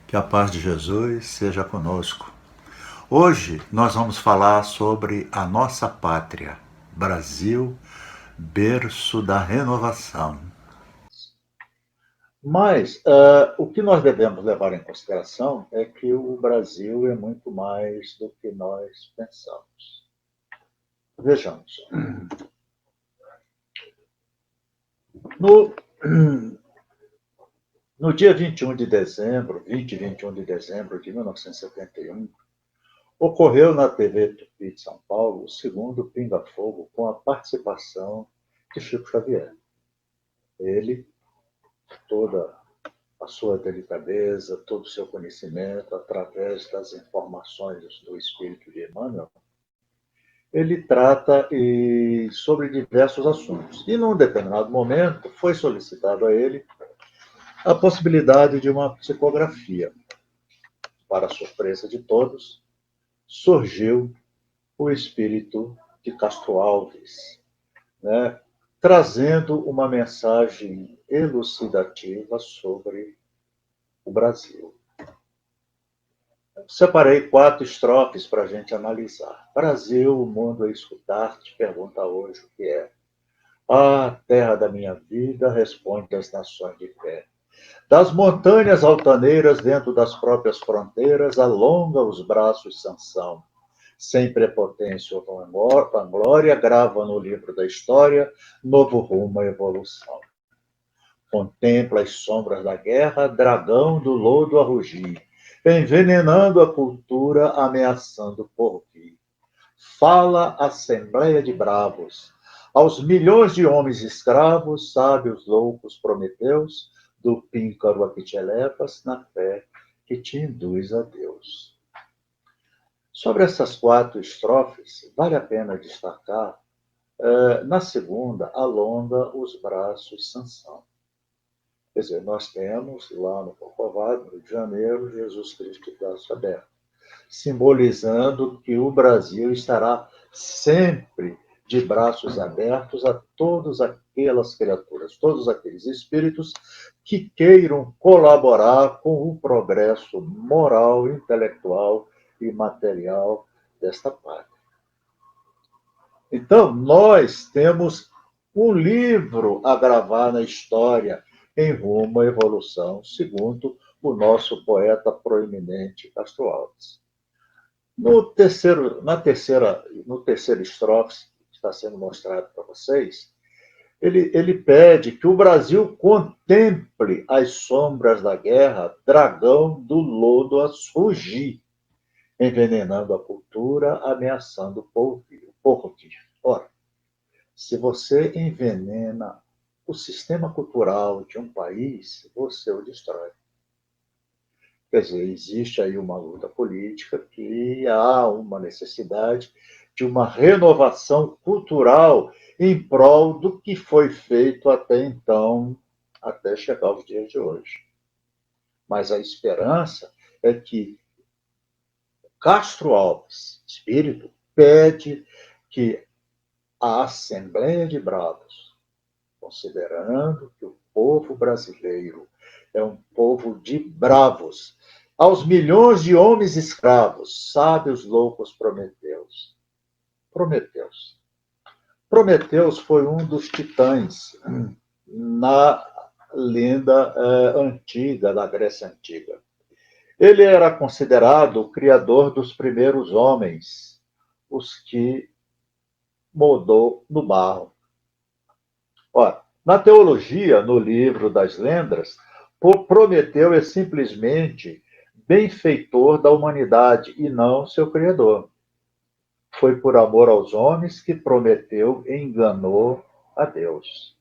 Que a paz de Jesus seja conosco. Hoje nós vamos falar sobre a nossa pátria, Brasil, berço da renovação. Mas o que nós devemos levar em consideração é que o Brasil é muito mais do que nós pensamos. Vejamos, no, no dia 21 de dezembro, 20 e 21 de dezembro de 1971, ocorreu na TV Tupi de São Paulo o segundo Pinga Fogo com a participação de Chico Xavier. Ele, toda a sua delicadeza, todo o seu conhecimento, através das informações do Espírito de Emmanuel, ele trata sobre diversos assuntos. E, num determinado momento, foi solicitado a ele a possibilidade de uma psicografia. Para a surpresa de todos, surgiu o espírito de Castro Alves, né, trazendo uma mensagem elucidativa sobre o Brasil. Separei 4 estrofes para a gente analisar. Brasil, o mundo a escutar, te pergunta hoje o que é. Ah, terra da minha vida, responde as nações de pé. Das montanhas altaneiras, dentro das próprias fronteiras, alonga os braços sanção. Sem prepotência ou vanglória, grava no livro da história novo rumo à evolução. Contempla as sombras da guerra, dragão do lodo a rugir, envenenando a cultura, ameaçando por vir. Fala assembleia de bravos, aos milhões de homens escravos, sábios, loucos, prometeus, do píncaro a que te elevas, na fé que te induz a Deus. Sobre essas 4 estrofes, vale a pena destacar, na segunda, alonga os braços sanção. Quer dizer, nós temos lá no Corcovado, no Rio de Janeiro, Jesus Cristo de braços abertos, simbolizando que o Brasil estará sempre de braços abertos a todas aquelas criaturas, todos aqueles espíritos que queiram colaborar com o progresso moral, intelectual e material desta pátria. Então, nós temos um livro a gravar na história em rumo à evolução, segundo o nosso poeta proeminente Castro Alves. No terceiro estrofe, que está sendo mostrado para vocês, ele pede que o Brasil contemple as sombras da guerra, dragão do lodo a surgir, envenenando a cultura, ameaçando o porvir. Ora, se você envenena o sistema cultural de um país, você o destrói. Quer dizer, existe aí uma luta política que há uma necessidade de uma renovação cultural em prol do que foi feito até então, até chegar aos dias de hoje. Mas a esperança é que Castro Alves, espírito, pede que a Assembleia de Bravos, considerando que o povo brasileiro é um povo de bravos, aos milhões de homens escravos, sábios, loucos, prometeus. Prometeus. Prometeus foi um dos titãs na lenda antiga, da Grécia Antiga. Ele era considerado o criador dos primeiros homens, os que moldou no barro. Ora, na teologia, no livro das lendas, Prometeu é simplesmente benfeitor da humanidade e não seu criador. Foi por amor aos homens que Prometeu enganou a Deus.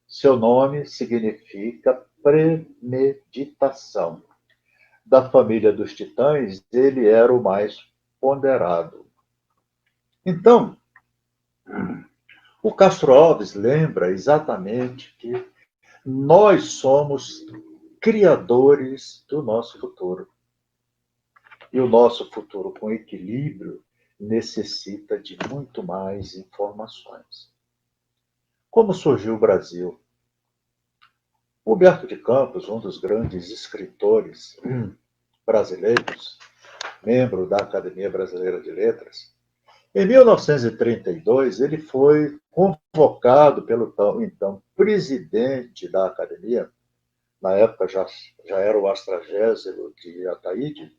Seu nome significa premeditação. Da família dos titãs, ele era o mais ponderado. Então, o Castro Alves lembra exatamente que nós somos criadores do nosso futuro. E o nosso futuro com equilíbrio necessita de muito mais informações. Como surgiu o Brasil? Humberto de Campos, um dos grandes escritores brasileiros, membro da Academia Brasileira de Letras, em 1932 ele foi convocado pelo então presidente da Academia, na época já era o Astragésilo de Ataíde,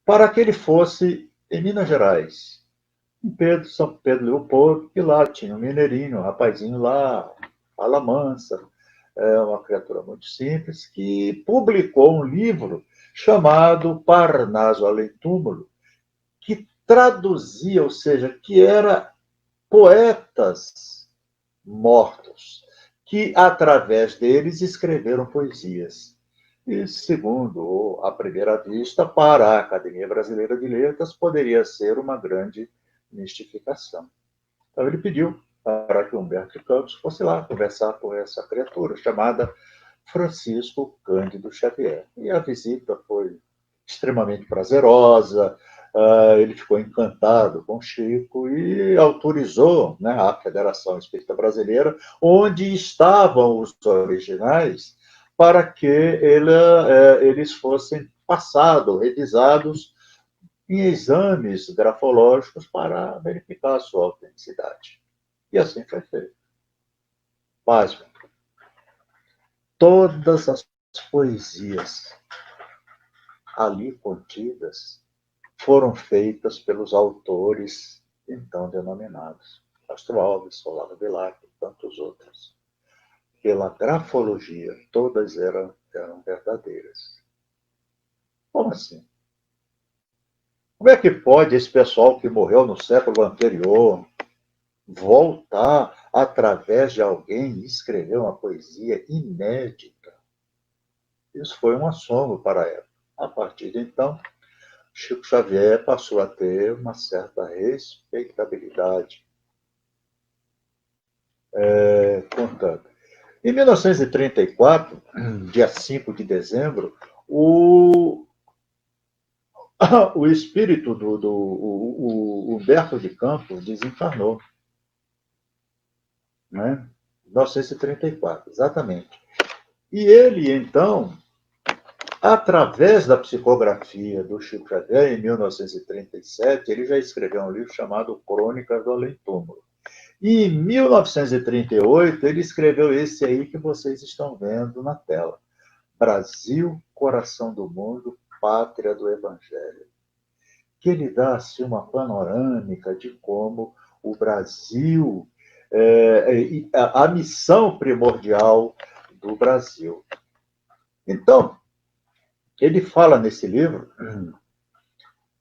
para que ele fosse em Minas Gerais, em São Pedro Leopoldo, que lá tinha um mineirinho, um rapazinho lá, fala mansa, é uma criatura muito simples, que publicou um livro chamado Parnaso Além Túmulo, que traduzia, ou seja, que era poetas mortos, que através deles escreveram poesias. E, segundo a primeira vista, para a Academia Brasileira de Letras, poderia ser uma grande mistificação. Então, ele pediu para que Humberto de Campos fosse lá conversar com essa criatura chamada Francisco Cândido Xavier. E a visita foi extremamente prazerosa, ele ficou encantado com Chico e autorizou, né, a Federação Espírita Brasileira, onde estavam os originais, para que eles fossem passados, revisados em exames grafológicos para verificar a sua autenticidade. E assim foi feito. Pasme, todas as poesias ali contidas foram feitas pelos autores então denominados Castro Alves, Olavo Bilac e tantos outros. Pela grafologia, todas eram verdadeiras. Como assim? Como é que pode esse pessoal que morreu no século anterior voltar através de alguém e escrever uma poesia inédita? Isso foi um assombro para a época. A partir de então, Chico Xavier passou a ter uma certa respeitabilidade contando. Em 1934, dia 5 de dezembro, o espírito do Humberto de Campos desencarnou. Né? 1934, exatamente. E ele, então, através da psicografia do Chico Xavier, em 1937, ele já escreveu um livro chamado Crônicas do Além Túmulo. E em 1938, ele escreveu esse aí que vocês estão vendo na tela. Brasil, Coração do Mundo, Pátria do Evangelho. Que ele dá assim, uma panorâmica de como o Brasil, a missão primordial do Brasil. Então, ele fala nesse livro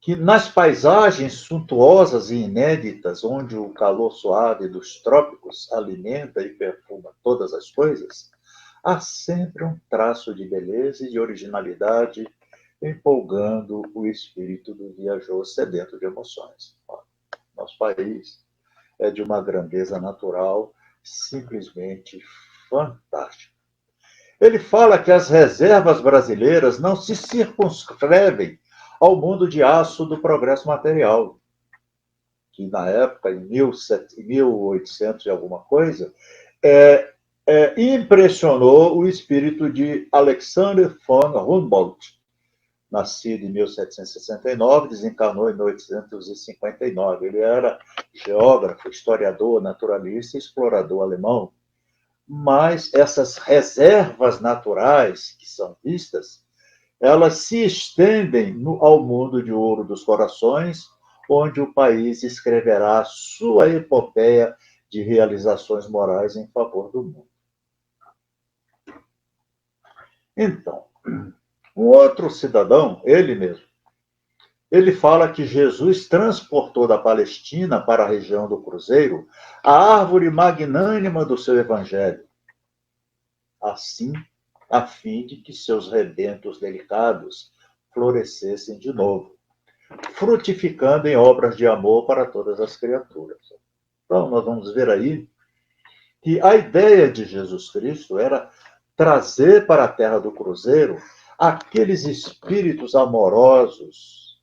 que nas paisagens suntuosas e inéditas, onde o calor suave dos trópicos alimenta e perfuma todas as coisas, há sempre um traço de beleza e de originalidade empolgando o espírito do viajor sedento de emoções. Nosso país é de uma grandeza natural simplesmente fantástica. Ele fala que as reservas brasileiras não se circunscrevem ao mundo de aço do progresso material, que na época, em 1800 e alguma coisa, impressionou o espírito de Alexander von Humboldt, nascido em 1769, desencarnou em 1859. Ele era geógrafo, historiador, naturalista e explorador alemão. Mas essas reservas naturais que são vistas, elas se estendem ao mundo de ouro dos corações, onde o país escreverá sua epopeia de realizações morais em favor do mundo. Então, um outro cidadão, ele mesmo, ele fala que Jesus transportou da Palestina para a região do Cruzeiro a árvore magnânima do seu evangelho, assim, a fim de que seus rebentos delicados florescessem de novo, frutificando em obras de amor para todas as criaturas. Então, nós vamos ver aí que a ideia de Jesus Cristo era trazer para a terra do Cruzeiro aqueles espíritos amorosos,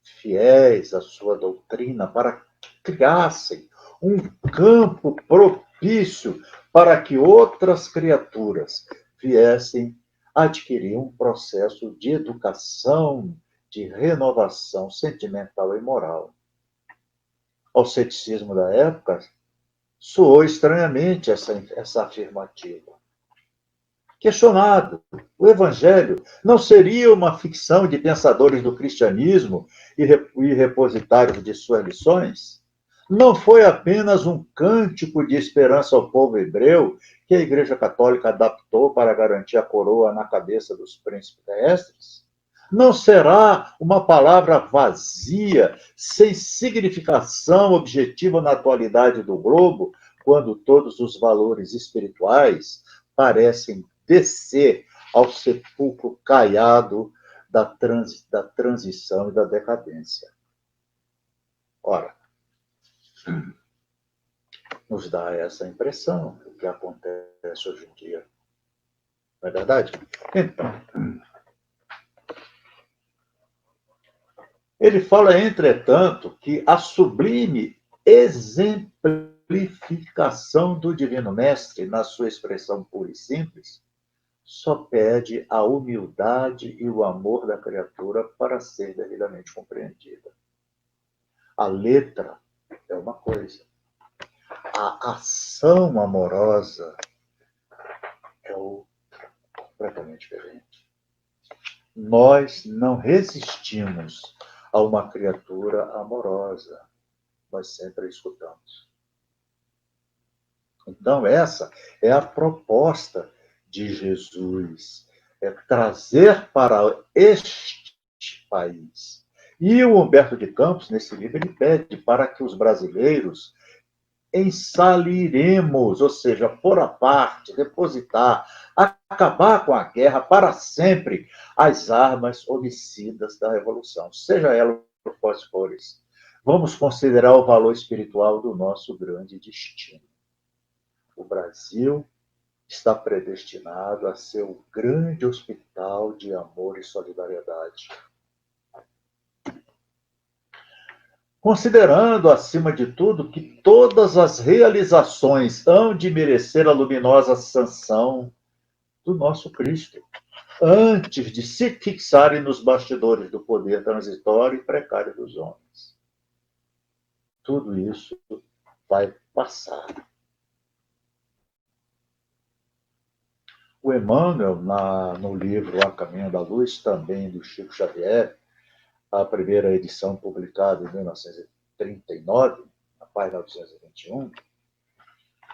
fiéis à sua doutrina, para que criassem um campo propício para que outras criaturas viessem a adquirir um processo de educação, de renovação sentimental e moral. Ao ceticismo da época, soou estranhamente essa afirmativa. Questionado, o Evangelho não seria uma ficção de pensadores do cristianismo e repositários de suas lições? Não foi apenas um cântico de esperança ao povo hebreu que a Igreja Católica adaptou para garantir a coroa na cabeça dos príncipes terrestres? Não será uma palavra vazia, sem significação objetiva na atualidade do globo, quando todos os valores espirituais parecem descer ao sepulcro caiado da transição e da decadência? Ora, nos dá essa impressão do que acontece hoje em dia. Não é verdade? Então, ele fala, entretanto, que a sublime exemplificação do Divino Mestre, na sua expressão pura e simples, só pede a humildade e o amor da criatura para ser devidamente compreendida. A letra é uma coisa, a ação amorosa é outra, completamente diferente. Nós não resistimos a uma criatura amorosa, nós sempre a escutamos. Então, essa é a proposta de Jesus, é trazer para este país. E o Humberto de Campos, nesse livro, ele pede para que os brasileiros ensaliremos, ou seja, pôr à parte, depositar, acabar com a guerra para sempre, as armas homicidas da revolução, seja ela quais fores. Vamos considerar o valor espiritual do nosso grande destino. O Brasil está predestinado a ser o grande hospital de amor e solidariedade. Considerando, acima de tudo, que todas as realizações hão de merecer a luminosa sanção do nosso Cristo, antes de se fixarem nos bastidores do poder transitório e precário dos homens. Tudo isso vai passar. O Emmanuel, no livro A Caminho da Luz, também do Chico Xavier, a primeira edição publicada em 1939, na página 221,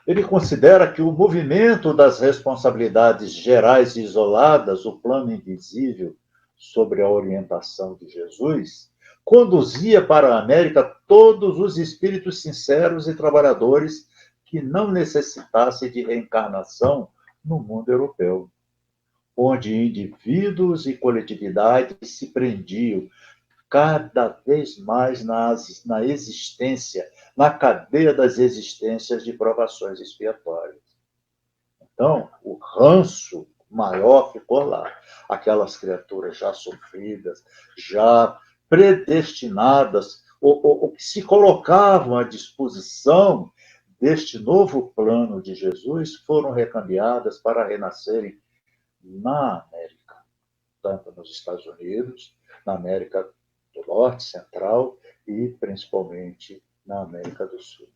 ele considera que o movimento das responsabilidades gerais e isoladas, o plano invisível sobre a orientação de Jesus, conduzia para a América todos os espíritos sinceros e trabalhadores que não necessitassem de reencarnação no mundo europeu, onde indivíduos e coletividades se prendiam cada vez mais na existência, na cadeia das existências de provações expiatórias. Então, o ranço maior ficou lá. Aquelas criaturas já sofridas, já predestinadas, ou que se colocavam à disposição deste novo plano de Jesus, foram recambiadas para renascerem na América, tanto nos Estados Unidos, na América do Norte, Central e principalmente na América do Sul.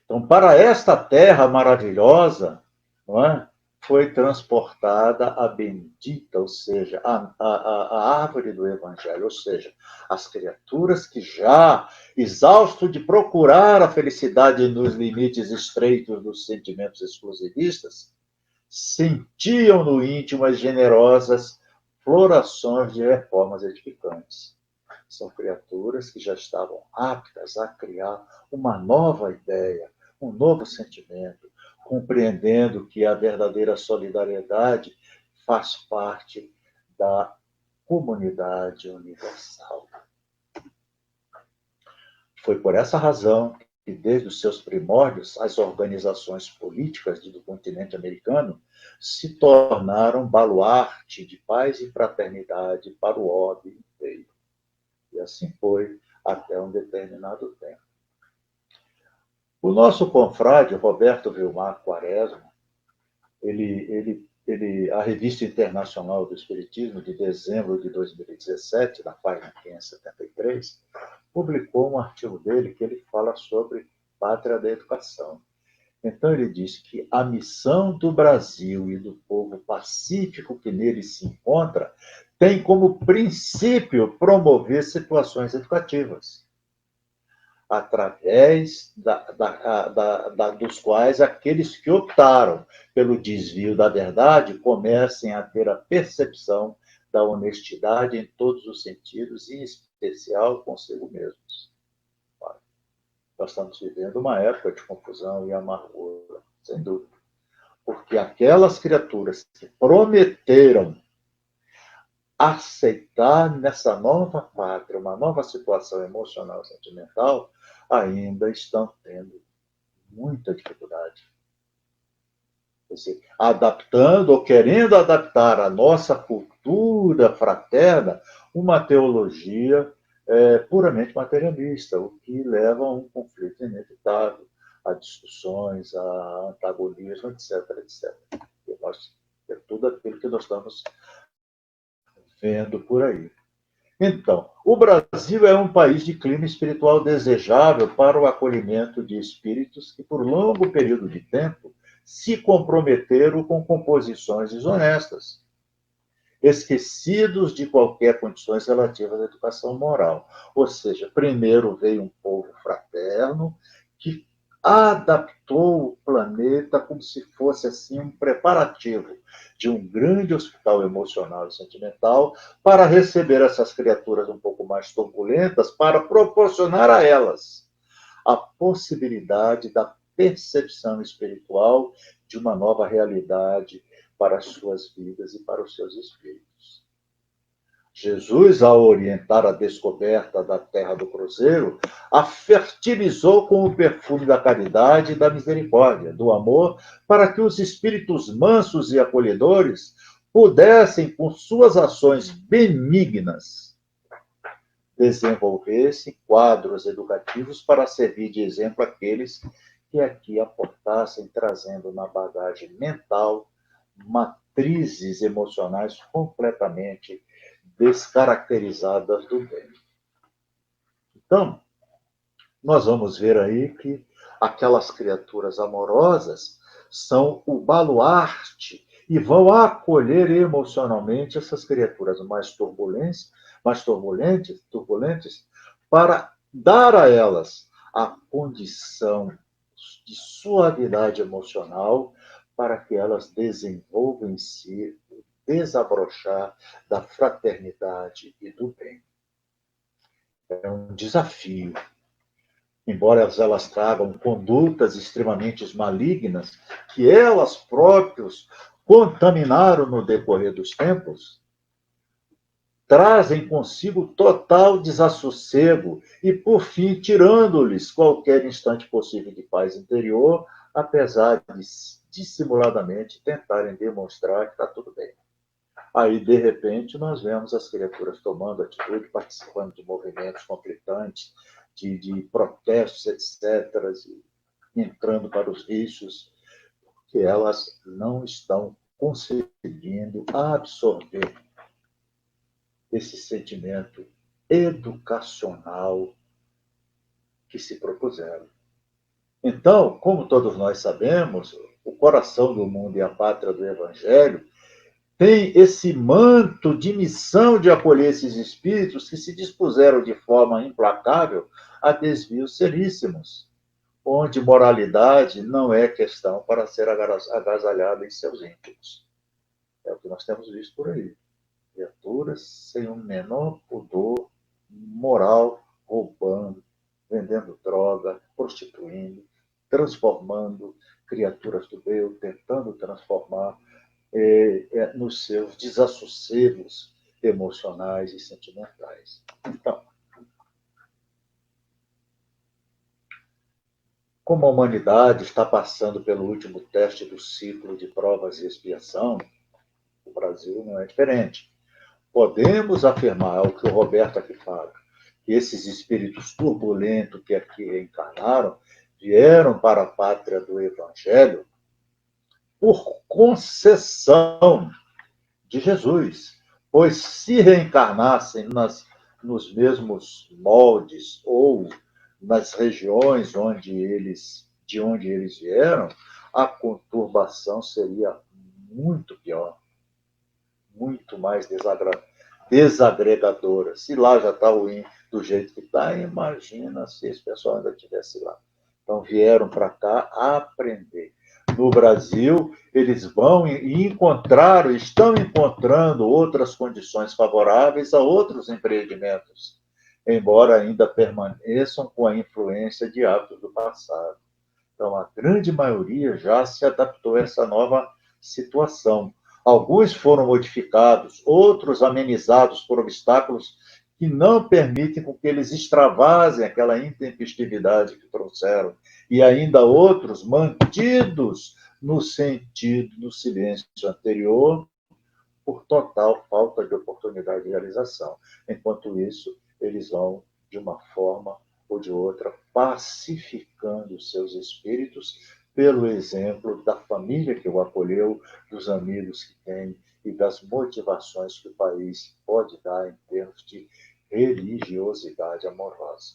Então, para esta terra maravilhosa, não é, foi transportada a bendita, ou seja, a árvore do Evangelho, ou seja, as criaturas que já, exausto de procurar a felicidade nos limites estreitos dos sentimentos exclusivistas, sentiam no íntimo as generosas florações de reformas edificantes. São criaturas que já estavam aptas a criar uma nova ideia, um novo sentimento, compreendendo que a verdadeira solidariedade faz parte da comunidade universal. Foi por essa razão que, desde os seus primórdios, as organizações políticas do continente americano se tornaram baluarte de paz e fraternidade para o orbe inteiro. E assim foi até um determinado tempo. O nosso confrade, Roberto Vilmar Quaresma, a Revista Internacional do Espiritismo, de dezembro de 2017, na página 573, publicou um artigo dele que ele fala sobre pátria da educação. Então, ele diz que a missão do Brasil e do povo pacífico que nele se encontra tem como princípio promover situações educativas, através dos quais aqueles que optaram pelo desvio da verdade comecem a ter a percepção da honestidade em todos os sentidos, em especial consigo mesmos. Nós estamos vivendo uma época de confusão e amargura, sem dúvida. Porque aquelas criaturas que prometeram aceitar nessa nova pátria, uma nova situação emocional e sentimental, ainda estão tendo muita dificuldade. Quer dizer, adaptando ou querendo adaptar a nossa cultura fraterna uma teologia puramente materialista, o que leva a um conflito inevitável, a discussões, a antagonismo, etc, etc. É tudo aquilo que nós estamos vendo por aí. Então, o Brasil é um país de clima espiritual desejável para o acolhimento de espíritos que, por longo período de tempo, se comprometeram com composições desonestas, esquecidos de qualquer condições relativas à educação moral. Ou seja, primeiro veio um povo fraterno que adaptou o planeta como se fosse assim um preparativo de um grande hospital emocional e sentimental para receber essas criaturas um pouco mais turbulentas, para proporcionar a elas a possibilidade da percepção espiritual de uma nova realidade para as suas vidas e para os seus espíritos. Jesus, ao orientar a descoberta da terra do cruzeiro, a fertilizou com o perfume da caridade e da misericórdia, do amor, para que os espíritos mansos e acolhedores pudessem, com suas ações benignas, desenvolver-se quadros educativos para servir de exemplo àqueles que aqui aportassem, trazendo na bagagem mental matrizes emocionais completamente descaracterizadas do bem. Então, nós vamos ver aí que aquelas criaturas amorosas são o baluarte e vão acolher emocionalmente essas criaturas mais turbulentes, para dar a elas a condição de suavidade emocional para que elas desenvolvam em si o desabrochar da fraternidade e do bem. É um desafio. Embora elas tragam condutas extremamente malignas, que elas próprias contaminaram no decorrer dos tempos, trazem consigo total desassossego e, por fim, tirando-lhes qualquer instante possível de paz interior, apesar de dissimuladamente tentarem demonstrar que está tudo bem. Aí, de repente, nós vemos as criaturas tomando atitude, participando de movimentos conflitantes, de protestos, etc., entrando para os riscos, porque elas não estão conseguindo absorver esse sentimento educacional que se propuseram. Então, como todos nós sabemos, o coração do mundo e a pátria do Evangelho tem esse manto de missão de acolher esses espíritos que se dispuseram de forma implacável a desvios seríssimos, onde moralidade não é questão para ser agasalhada em seus íntimos. É o que nós temos visto por aí. Criaturas sem o menor pudor moral, roubando, vendendo droga, prostituindo, transformando criaturas do bem, tentando transformar nos seus desassossegos emocionais e sentimentais. Então, como a humanidade está passando pelo último teste do ciclo de provas e expiação, o Brasil não é diferente. Podemos afirmar, o que o Roberto aqui fala, que esses espíritos turbulentos que aqui reencarnaram vieram para a pátria do Evangelho por concessão de Jesus, pois se reencarnassem nos mesmos moldes ou nas regiões de onde eles vieram, a conturbação seria muito pior, muito mais desagregadora. Se lá já está ruim do jeito que está, imagina se esse pessoal ainda estivesse lá. Então vieram para cá aprender. No Brasil, eles vão e estão encontrando outras condições favoráveis a outros empreendimentos, embora ainda permaneçam com a influência de hábitos do passado. Então, a grande maioria já se adaptou a essa nova situação. Alguns foram modificados, outros amenizados por obstáculos que não permitem com que eles extravasem aquela intempestividade que trouxeram, e ainda outros mantidos no sentido do silêncio anterior, por total falta de oportunidade de realização. Enquanto isso, eles vão, de uma forma ou de outra, pacificando os seus espíritos pelo exemplo da família que o acolheu, dos amigos que tem e das motivações que o país pode dar em termos de religiosidade amorosa.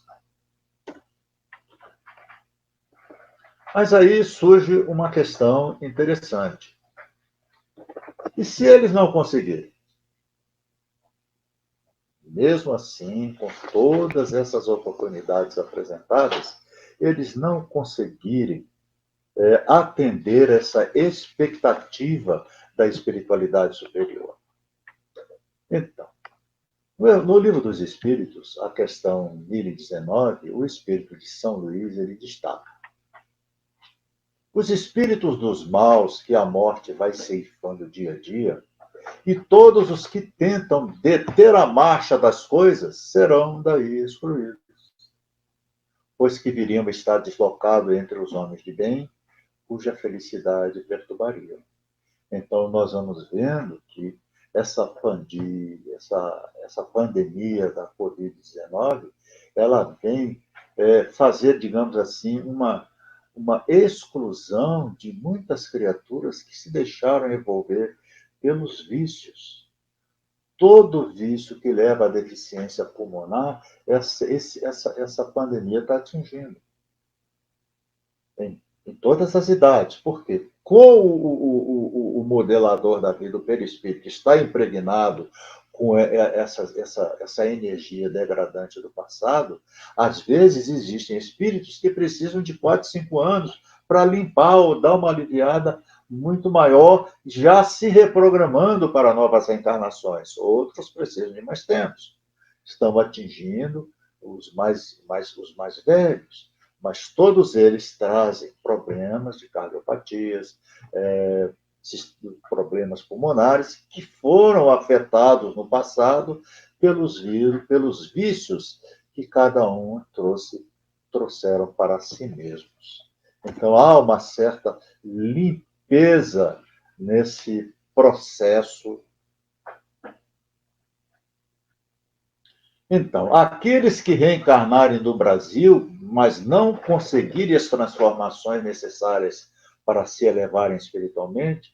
Mas aí surge uma questão interessante. E se eles não conseguirem? Mesmo assim, com todas essas oportunidades apresentadas, eles não conseguirem atender essa expectativa da espiritualidade superior. Então, no Livro dos Espíritos, a questão 1019, o espírito de São Luís, ele destaca: os espíritos dos maus que a morte vai ceifando dia a dia, e todos os que tentam deter a marcha das coisas serão daí excluídos, pois que viriam estar deslocados entre os homens de bem, cuja felicidade perturbaria. Então, nós vamos vendo que essa pandemia da Covid-19, ela vem fazer, digamos assim, uma exclusão de muitas criaturas que se deixaram envolver pelos vícios. Todo vício que leva à deficiência pulmonar, essa pandemia está atingindo. Em todas as idades. Por quê? Com o modelador da vida, o perispírito, que está impregnado com essa energia degradante do passado, às vezes existem espíritos que precisam de 4, 5 anos para limpar ou dar uma aliviada muito maior, já se reprogramando para novas reencarnações. Outros precisam de mais tempo. Estão atingindo os mais velhos, mas todos eles trazem problemas de cardiopatias, problemas pulmonares que foram afetados no passado pelos vícios que cada um trouxeram para si mesmos. Então, há uma certa limpeza nesse processo. Então, aqueles que reencarnarem no Brasil, mas não conseguirem as transformações necessárias para se elevarem espiritualmente,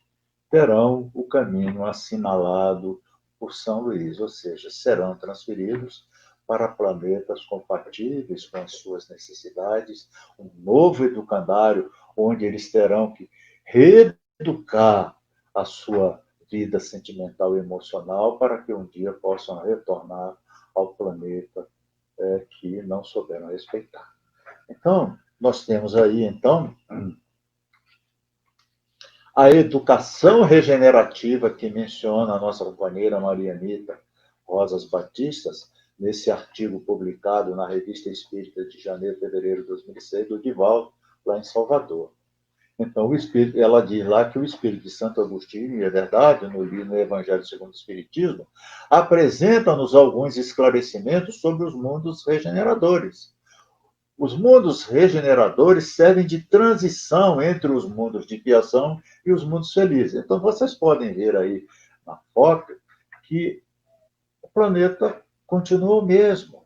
terão o caminho assinalado por São Luís, ou seja, serão transferidos para planetas compatíveis com as suas necessidades, um novo educandário onde eles terão que reeducar a sua vida sentimental e emocional para que um dia possam retornar ao planeta que não souberam respeitar. Então, nós temos aí, então, a educação regenerativa que menciona a nossa companheira Maria Anitta Rosas Batistas, nesse artigo publicado na Revista Espírita de janeiro e fevereiro de 2006, do Divaldo, lá em Salvador. Então, ela diz lá que o Espírito de Santo Agostinho, e é verdade, no Evangelho segundo o Espiritismo, apresenta-nos alguns esclarecimentos sobre os mundos regeneradores. Os mundos regeneradores servem de transição entre os mundos de piação e os mundos felizes. Então, vocês podem ver aí na foto que o planeta continua o mesmo.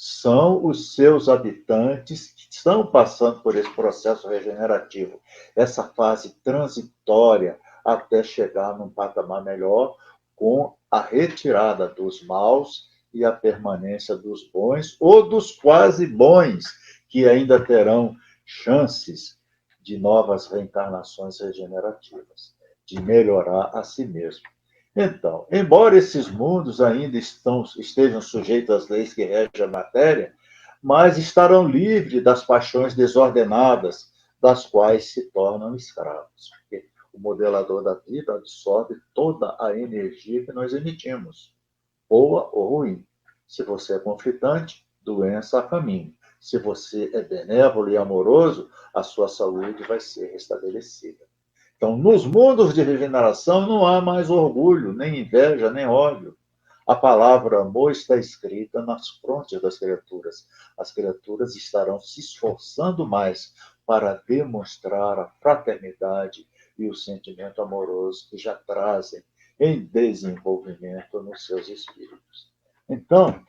são os seus habitantes que estão passando por esse processo regenerativo, essa fase transitória até chegar num patamar melhor, com a retirada dos maus e a permanência dos bons ou dos quase bons, que ainda terão chances de novas reencarnações regenerativas, de melhorar a si mesmo. Então, embora esses mundos ainda estejam sujeitos às leis que regem a matéria, mas estarão livres das paixões desordenadas, das quais se tornam escravos. Porque o modelador da vida absorve toda a energia que nós emitimos, boa ou ruim. Se você é conflitante, doença a caminho. Se você é benévolo e amoroso, a sua saúde vai ser restabelecida. Então, nos mundos de regeneração não há mais orgulho, nem inveja, nem ódio. A palavra amor está escrita nas frontes das criaturas. As criaturas estarão se esforçando mais para demonstrar a fraternidade e o sentimento amoroso que já trazem em desenvolvimento nos seus espíritos. Então,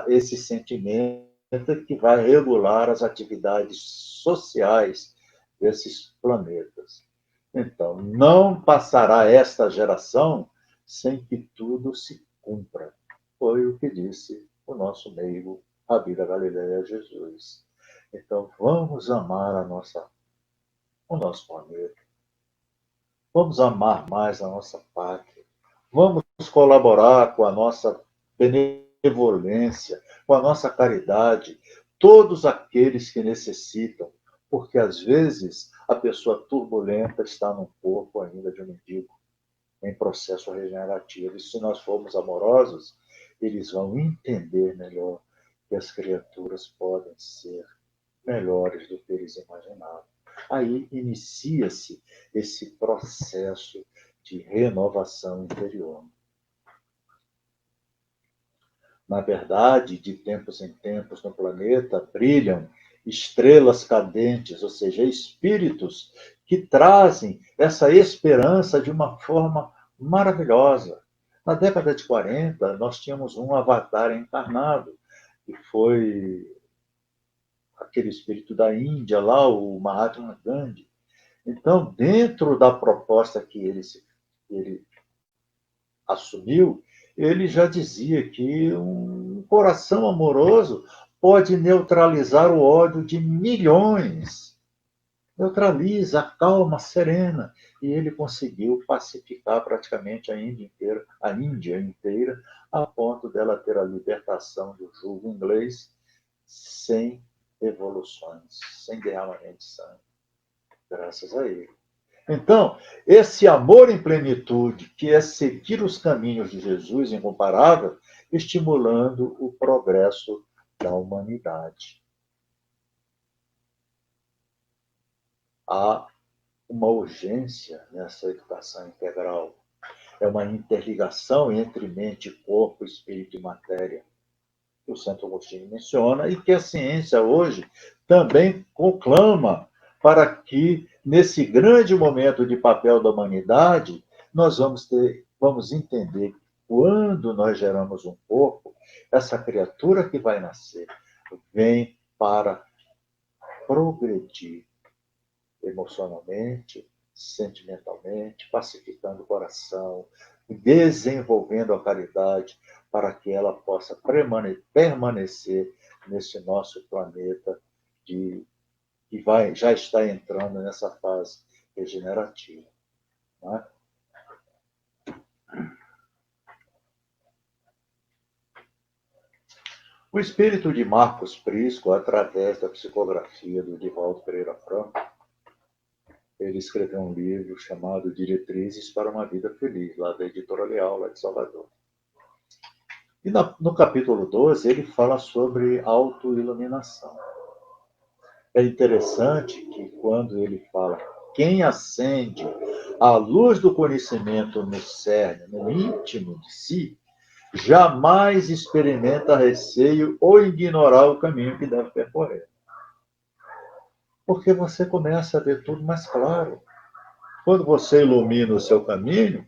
esse sentimento é que vai regular as atividades sociais desses planetas. Então, não passará esta geração sem que tudo se cumpra. Foi o que disse o nosso meigo, Rabi da Galileia, Jesus. Então, vamos amar o nosso planeta. Vamos amar mais a nossa pátria. Vamos colaborar com a nossa benevolência, com a nossa caridade, todos aqueles que necessitam, porque às vezes a pessoa turbulenta está no corpo ainda de um mendigo, em processo regenerativo. E se nós formos amorosos, eles vão entender melhor que as criaturas podem ser melhores do que eles imaginavam. Aí inicia-se esse processo de renovação interior. Na verdade, de tempos em tempos no planeta brilham estrelas cadentes, ou seja, espíritos que trazem essa esperança de uma forma maravilhosa. Na década de 40, nós tínhamos um avatar encarnado, que foi aquele espírito da Índia lá, o Mahatma Gandhi. Então, dentro da proposta que ele assumiu, ele já dizia que um coração amoroso pode neutralizar o ódio de milhões. Neutraliza, acalma, serena. E ele conseguiu pacificar praticamente a Índia inteira, a ponto dela ter a libertação do jugo inglês sem evoluções, sem derramamento de sangue, graças a ele. Então, esse amor em plenitude, que é seguir os caminhos de Jesus incomparável, estimulando o progresso da humanidade. Há uma urgência nessa educação integral. É uma interligação entre mente, corpo, espírito e matéria, que o Santo Agostinho menciona e que a ciência hoje também conclama para que, nesse grande momento de papel da humanidade, nós vamos entender que quando nós geramos um corpo, essa criatura que vai nascer vem para progredir emocionalmente, sentimentalmente, pacificando o coração, desenvolvendo a caridade para que ela possa permanecer nesse nosso planeta que já está entrando nessa fase regenerativa. Não é? O espírito de Marcos Prisco, através da psicografia do Divaldo Pereira Franco, ele escreveu um livro chamado Diretrizes para uma Vida Feliz, lá da Editora Leal, lá de Salvador. E no capítulo 12, ele fala sobre autoiluminação. É interessante que quando ele fala quem acende a luz do conhecimento no cerne, no íntimo de si, jamais experimenta receio ou ignorar o caminho que deve percorrer. Porque você começa a ver tudo mais claro. Quando você ilumina o seu caminho,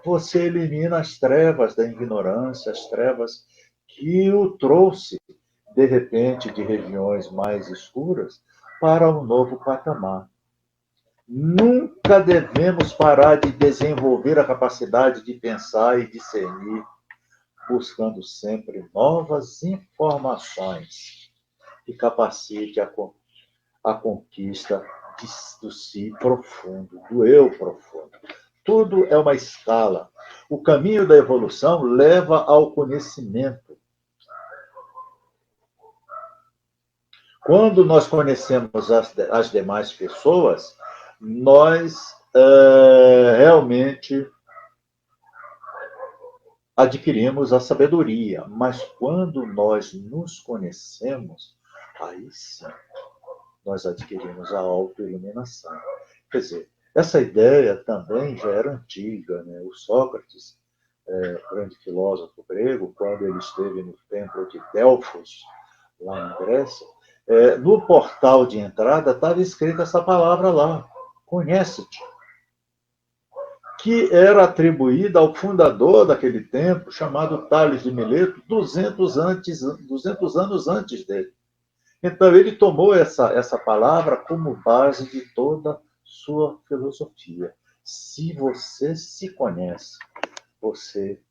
você elimina as trevas da ignorância, as trevas que o trouxe de repente, de regiões mais escuras para um novo patamar. Nunca devemos parar de desenvolver a capacidade de pensar e discernir, buscando sempre novas informações que capacite a conquista do si profundo, do eu profundo. Tudo é uma escala. O caminho da evolução leva ao conhecimento. Quando nós conhecemos as demais pessoas, nós realmente adquirimos a sabedoria. Mas quando nós nos conhecemos, aí sim nós adquirimos a autoiluminação. Quer dizer, essa ideia também já era antiga, né? O Sócrates, grande filósofo grego, quando ele esteve no templo de Delfos, lá em Grécia, no portal de entrada estava escrita essa palavra lá, conhece-te, que era atribuída ao fundador daquele templo, chamado Tales de Mileto, 200 anos antes dele. Então, ele tomou essa palavra como base de toda sua filosofia. Se você se conhece, você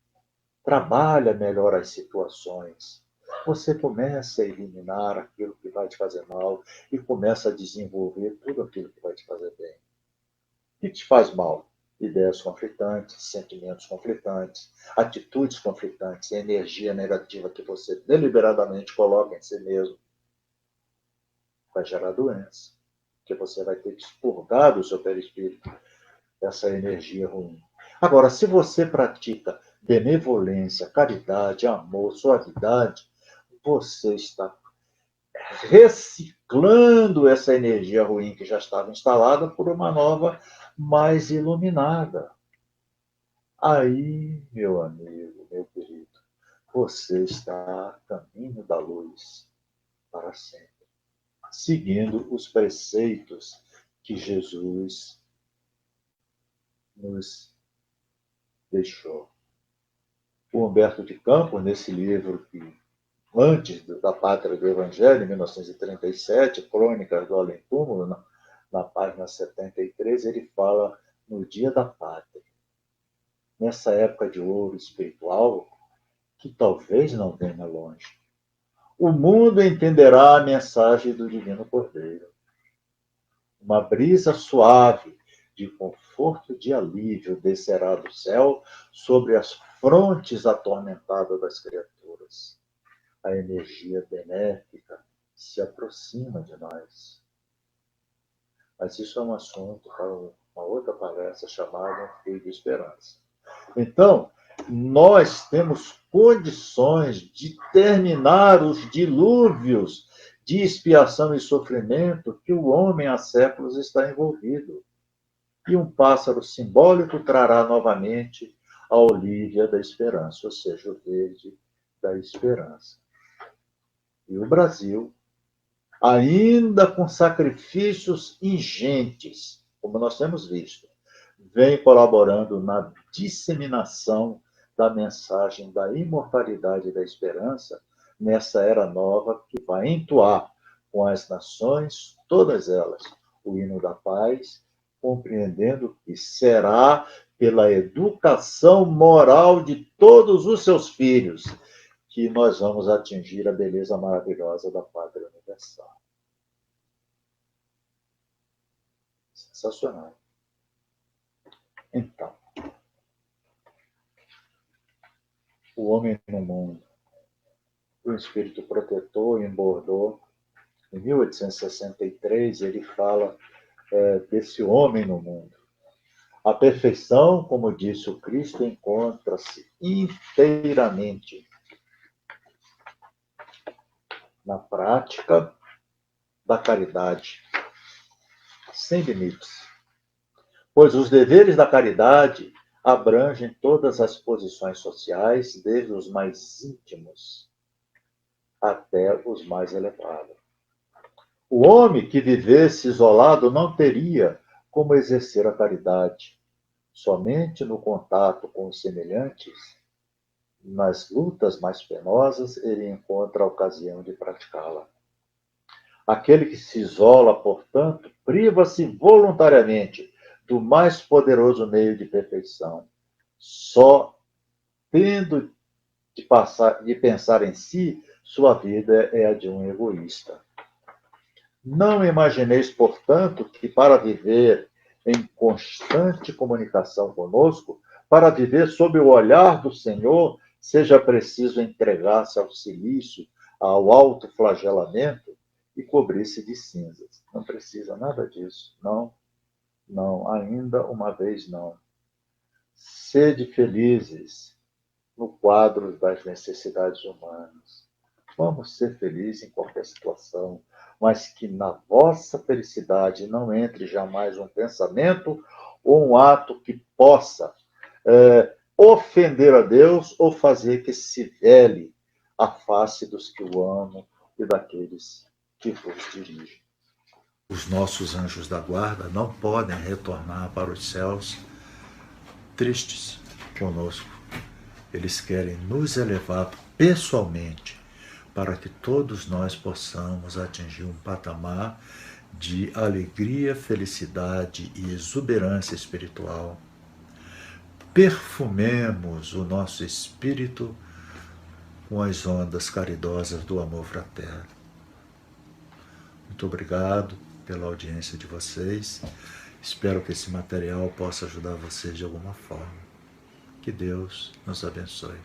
trabalha melhor as situações, você começa a eliminar aquilo que vai te fazer mal e começa a desenvolver tudo aquilo que vai te fazer bem. O que te faz mal? Ideias conflitantes, sentimentos conflitantes, atitudes conflitantes, energia negativa que você deliberadamente coloca em si mesmo. Vai gerar doença, porque você vai ter que expurgar do seu perispírito essa energia ruim. Agora, se você pratica benevolência, caridade, amor, suavidade, você está reciclando essa energia ruim que já estava instalada por uma nova mais iluminada. Aí, meu amigo, meu querido, você está a caminho da luz para sempre, seguindo os preceitos que Jesus nos deixou. O Humberto de Campos, nesse livro que, antes da Pátria do Evangelho, em 1937, Crônicas do Além Túmulo, na página 73, ele fala no Dia da Pátria, nessa época de ouro espiritual, que talvez não venha longe. O mundo entenderá a mensagem do Divino Cordeiro. Uma brisa suave de conforto e de alívio descerá do céu sobre as frontes atormentadas das criaturas. A energia benéfica se aproxima de nós. Mas isso é um assunto para uma outra palestra chamada Fio de Esperança. Então, nós temos condições de terminar os dilúvios de expiação e sofrimento que o homem há séculos está envolvido. E um pássaro simbólico trará novamente a olívia da esperança, ou seja, o verde da esperança. E o Brasil, ainda com sacrifícios ingentes, como nós temos visto, vem colaborando na disseminação da mensagem da imortalidade e da esperança nessa era nova que vai entoar com as nações, todas elas, o hino da paz, compreendendo que será pela educação moral de todos os seus filhos que nós vamos atingir a beleza maravilhosa da pátria universal. Sensacional. Então, o homem no mundo, o espírito protetor em Bordeaux, em 1863, ele fala desse homem no mundo. A perfeição, como disse o Cristo, encontra-se inteiramente na prática da caridade, sem limites. Pois os deveres da caridade abrangem todas as posições sociais, desde os mais íntimos até os mais elevados. O homem que vivesse isolado não teria como exercer a caridade. Somente no contato com os semelhantes, nas lutas mais penosas, ele encontra a ocasião de praticá-la. Aquele que se isola, portanto, priva-se voluntariamente do mais poderoso meio de perfeição. Só tendo de pensar em si, sua vida é a de um egoísta. Não imagineis, portanto, que para viver em constante comunicação conosco, para viver sob o olhar do Senhor, seja preciso entregar-se ao silício, ao autoflagelamento e cobrir-se de cinzas. Não precisa nada disso. Não, não, ainda uma vez não. Sede felizes no quadro das necessidades humanas. Vamos ser felizes em qualquer situação, mas que na vossa felicidade não entre jamais um pensamento ou um ato que possa ofender a Deus ou fazer que se vele a face dos que o amam e daqueles que vos dirigem. Os nossos anjos da guarda não podem retornar para os céus tristes conosco. Eles querem nos elevar pessoalmente para que todos nós possamos atingir um patamar de alegria, felicidade e exuberância espiritual. Perfumemos o nosso espírito com as ondas caridosas do amor fraterno. Muito obrigado pela audiência de vocês. Espero que esse material possa ajudar vocês de alguma forma. Que Deus nos abençoe.